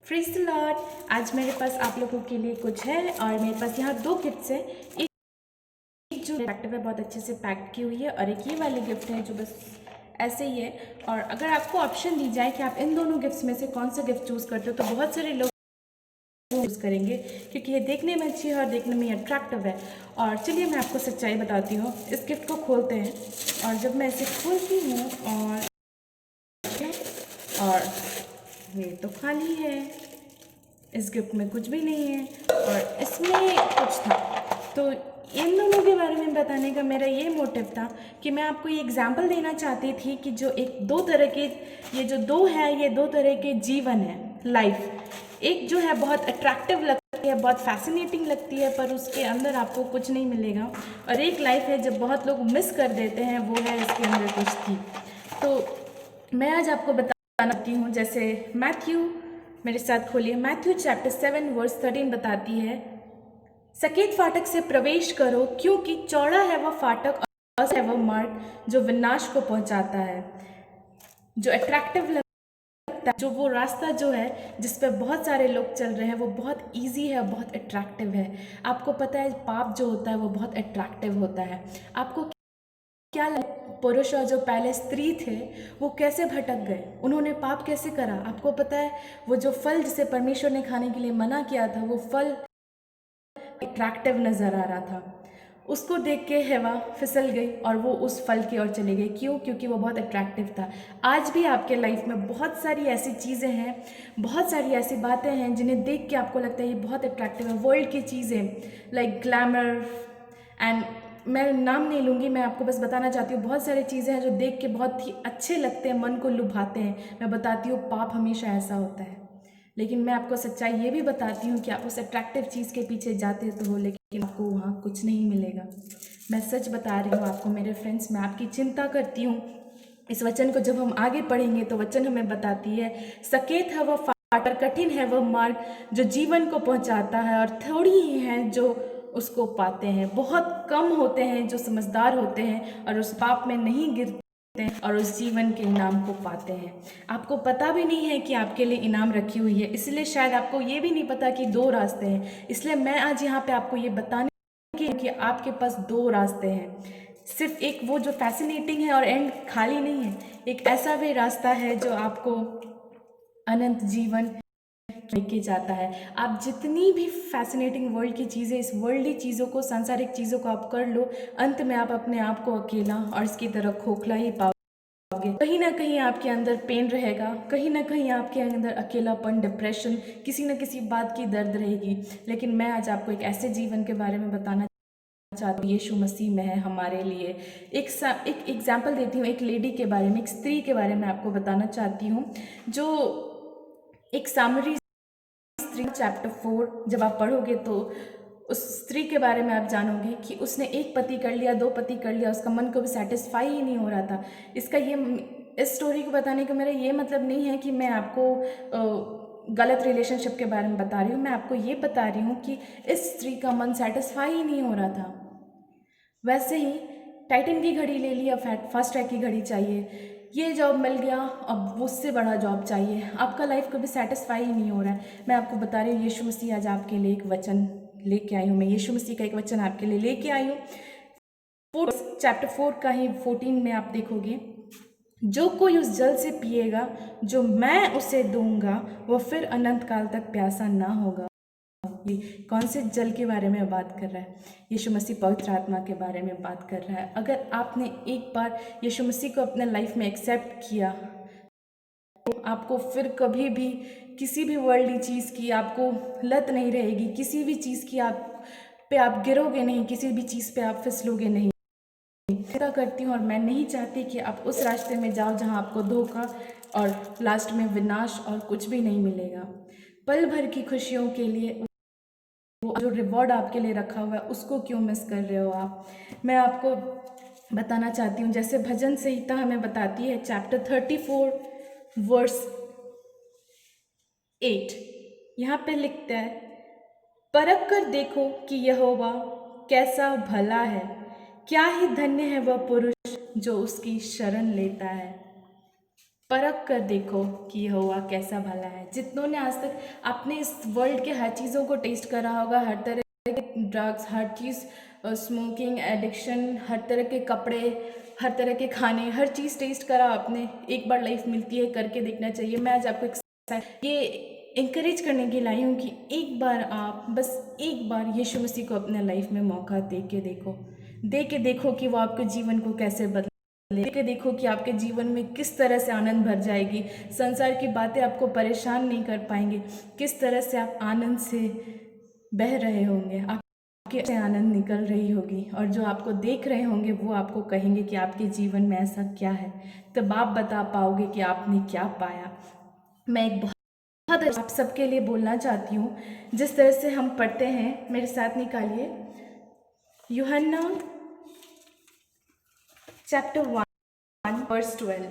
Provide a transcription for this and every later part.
Praise the Lord. आज मेरे पास आप लोगों के लिए कुछ है और मेरे पास यहाँ दो गिफ्ट्स हैं। एक जो पैक्ड है बहुत अच्छे से पैक की हुई है और एक ये वाली गिफ्ट है जो बस ऐसे ही है। और अगर आपको ऑप्शन दी जाए कि आप इन दोनों गिफ्ट्स में से कौन सा गिफ्ट चूज़ करते हो तो बहुत सारे लोग यूज़ करेंगे क्योंकि ये देखने में अच्छी है और देखने में अट्रैक्टिव है। और चलिए मैं आपको सच्चाई बताती हूँ। इस गिफ्ट को खोलते हैं और जब मैं इसे खोलती हूँ और ये तो खाली है, इस गिफ्ट में कुछ भी नहीं है और इसमें कुछ था। तो इन दोनों के बारे में बताने का मेरा ये मोटिव था कि मैं आपको ये एग्जांपल देना चाहती थी कि जो एक दो तरह के ये जो दो है ये दो तरह के जीवन है, लाइफ। एक जो है बहुत अट्रैक्टिव लगती है, बहुत फैसिनेटिंग लगती है, पर उसके अंदर आपको कुछ नहीं मिलेगा। और एक लाइफ है जब बहुत लोग मिस कर देते हैं, वो है इसके अंदर कुछ थी। तो मैं आज आपको बताना चाहती हूँ। जैसे मैथ्यू, मेरे साथ खोलिए, मैथ्यू चैप्टर 7 वर्स 13 बताती है, सकेत फाटक से प्रवेश करो क्योंकि चौड़ा है वह फाटक और है वह मार्ग जो विनाश को पहुंचाता है। जो अट्रैक्टिव लगता है, जो वो रास्ता जो है जिस पर बहुत सारे लोग चल रहे हैं, वो बहुत इजी है, बहुत अट्रैक्टिव है। आपको पता है पाप जो होता है वो बहुत अट्रैक्टिव होता है। आपको क्या पुरुष और जो पहले स्त्री थे वो कैसे भटक गए, उन्होंने पाप कैसे करा? आपको पता है वो जो फल जिसे परमेश्वर ने खाने के लिए मना किया था, वो फल अट्रैक्टिव नज़र आ रहा था। उसको देख के हवा फिसल गई और वो उस फल की ओर चली गई। क्यों? क्योंकि वो बहुत अट्रैक्टिव था। आज भी आपके लाइफ में बहुत सारी ऐसी चीज़ें हैं, बहुत सारी ऐसी बातें हैं जिन्हें देख के आपको लगता है ये बहुत अट्रैक्टिव है। वर्ल्ड की चीज़ें लाइक ग्लैमर एंड मैं नाम नहीं लूँगी, मैं आपको बस बताना चाहती हूँ बहुत सारी चीज़ें हैं जो देख के बहुत ही अच्छे लगते हैं, मन को लुभाते हैं। मैं बताती हूँ पाप हमेशा ऐसा होता है। लेकिन मैं आपको सच्चाई ये भी बताती हूँ कि आप उस अट्रैक्टिव चीज़ के पीछे जाते तो हो लेकिन आपको वहाँ कुछ नहीं मिलेगा। मैं सच बता रही हूँ आपको मेरे फ्रेंड्स, मैं आपकी चिंता करती हूँ। इस वचन को जब हम आगे पढ़ेंगे तो वचन हमें बताती है, सकेत है वह फाटक, कठिन है वह मार्ग जो जीवन को पहुँचाता है और थोड़ी ही हैं जो उसको पाते हैं। बहुत कम होते हैं जो समझदार होते हैं और उस पाप में नहीं गिरते और उस जीवन के इनाम को पाते हैं। आपको पता भी नहीं है कि आपके लिए इनाम रखी हुई है, इसलिए शायद आपको ये भी नहीं पता कि दो रास्ते हैं। इसलिए मैं आज यहाँ पे आपको ये बताने कि आपके पास दो रास्ते हैं। सिर्फ एक वो जो फैसिनेटिंग है और एंड खाली नहीं है, एक ऐसा भी रास्ता है जो आपको अनंत जीवन लेके जाता है। आप जितनी भी फैसिनेटिंग वर्ल्ड की चीज़ें, इस वर्ल्डली चीज़ों को, सांसारिक चीज़ों को आप कर लो, अंत में आप अपने आप को अकेला और इसकी तरह खोखला ही पाओगे। कहीं ना कहीं आपके अंदर पेन रहेगा, कहीं ना कहीं आपके अंदर अकेलापन, डिप्रेशन, किसी न किसी बात की दर्द रहेगी। लेकिन मैं आज आपको एक ऐसे जीवन के बारे में बताना चाहती हूँ, यीशु मसीह में है हमारे लिए। एक एग्जाम्पल देती हूँ, एक लेडी के बारे में, एक स्त्री के बारे में आपको बताना चाहती हूँ। जो एक सामरी स्त्री, चैप्टर 4 जब आप पढ़ोगे तो उस स्त्री के बारे में आप जानोगे कि उसने एक पति कर लिया, दो पति कर लिया, उसका मन को भी सेटिस्फाई ही नहीं हो रहा था। इस स्टोरी को बताने का मेरा ये मतलब नहीं है कि मैं आपको गलत रिलेशनशिप के बारे में बता रही हूँ। मैं आपको ये बता रही हूँ कि इस स्त्री का मन सेटिस्फाई ही नहीं हो रहा था। वैसे ही टाइटन की घड़ी ले ली, अब फास्ट ट्रैक की घड़ी चाहिए। ये जॉब मिल गया, अब उससे बड़ा जॉब चाहिए। आपका लाइफ कभी सेटिस्फाई ही नहीं हो रहा है। मैं आपको बता रही हूँ, यीशु मसीह आज आपके लिए एक वचन लेके आई हूँ। मैं यीशु मसीह का एक वचन आपके लिए लेके आई हूँ। चैप्टर 4 का ही 14 में आप देखोगे, जो कोई उस जल से पिएगा जो मैं उसे दूंगा वो फिर अनंत काल तक प्यासा ना होगा। कौन से जल के बारे में बात कर रहा है? यीशु मसीह पवित्र आत्मा के बारे में बात कर रहा है। अगर आपने एक बार यीशु मसीह को अपने लाइफ में एक्सेप्ट किया तो आपको फिर कभी भी किसी भी वर्ल्डली चीज़ की आपको लत नहीं रहेगी। किसी भी चीज़ की आप गिरोगे नहीं, किसी भी चीज़ पे आप फिसलोगे नहीं। ऐसा करती हूँ और मैं नहीं चाहती कि आप उस रास्ते में जाओ जहाँ आपको धोखा और लास्ट में विनाश और कुछ भी नहीं मिलेगा। पल भर की खुशियों के लिए वो जो रिवॉर्ड आपके लिए रखा हुआ है उसको क्यों मिस कर रहे हो आप? मैं आपको बताना चाहती हूँ, जैसे भजन संहिता हमें बताती है, चैप्टर 34 वर्स 8, यहाँ पे लिखता है, परख कर देखो कि यहोवा कैसा भला है, क्या ही धन्य है वह पुरुष जो उसकी शरण लेता है। परख कर देखो कि यहोवा कैसा भला है। जितनों ने आज तक अपने इस वर्ल्ड के हर चीज़ों को टेस्ट करा होगा, हर तरह के ड्रग्स, हर चीज़, स्मोकिंग एडिक्शन, हर तरह के कपड़े, हर तरह के खाने, हर चीज़ टेस्ट करा आपने। एक बार लाइफ मिलती है, करके देखना चाहिए। मैं आज आपको ये इंकरेज करने के लाई हूँ कि एक बार आप बस एक बार यीशु मसीह को अपने लाइफ में मौका दे के देखो कि वो आपके जीवन को कैसे बदले। दे के देखो कि आपके जीवन में किस तरह से आनंद भर जाएगी। संसार की बातें आपको परेशान नहीं कर पाएंगे। किस तरह से आप आनंद से बह रहे होंगे, आपके से आनंद निकल रही होगी, और जो आपको देख रहे होंगे वो आपको कहेंगे कि आपके जीवन में ऐसा क्या है। तब आप बता पाओगे कि आपने क्या पाया। मैं एक बहुत आप सबके लिए बोलना चाहती हूँ। जिस तरह से हम पढ़ते हैं, मेरे साथ निकालिए यूहन्ना चैप्टर 1 वर्स 12।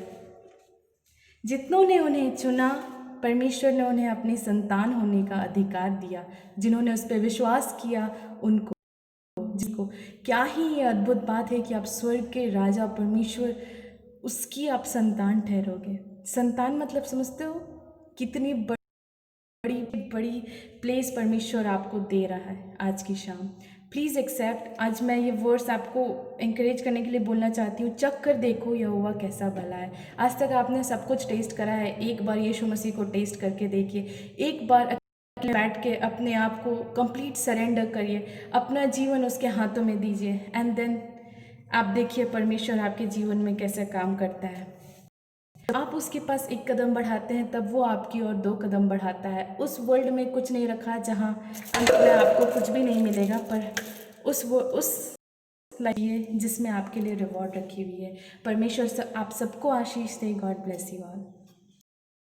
जितनों ने उन्हें चुना, परमेश्वर ने उन्हें अपनी संतान होने का अधिकार दिया, जिन्होंने उस पर विश्वास किया उनको। जिसको क्या ही ये अद्भुत बात है कि आप स्वर्ग के राजा परमेश्वर, उसकी आप संतान ठहरोगे। संतान मतलब समझते हो कितनी बड़ी बड़ी प्लेस परमेश्वर आपको दे रहा है आज की शाम। Please accept. आज मैं ये वर्ड्स आपको इंकरेज करने के लिए बोलना चाहती हूँ। चख कर देखो यहोवा कैसा भला है। आज तक आपने सब कुछ टेस्ट करा है, एक बार यीशु मसीह को टेस्ट करके देखिए। एक बार बैठ के अपने आप को कंप्लीट सरेंडर करिए, अपना जीवन उसके हाथों में दीजिए, एंड देन आप देखिए परमेश्वर आपके जीवन में कैसे काम करता है। आप उसके पास एक कदम बढ़ाते हैं, तब वो आपकी ओर 2 कदम बढ़ाता है। उस वर्ल्ड में कुछ नहीं रखा जहाँ अंत में आपको कुछ भी नहीं मिलेगा, पर उस लाइए जिसमें आपके लिए रिवॉर्ड रखी हुई है। परमेश्वर से आप सबको आशीष दे। God bless you all.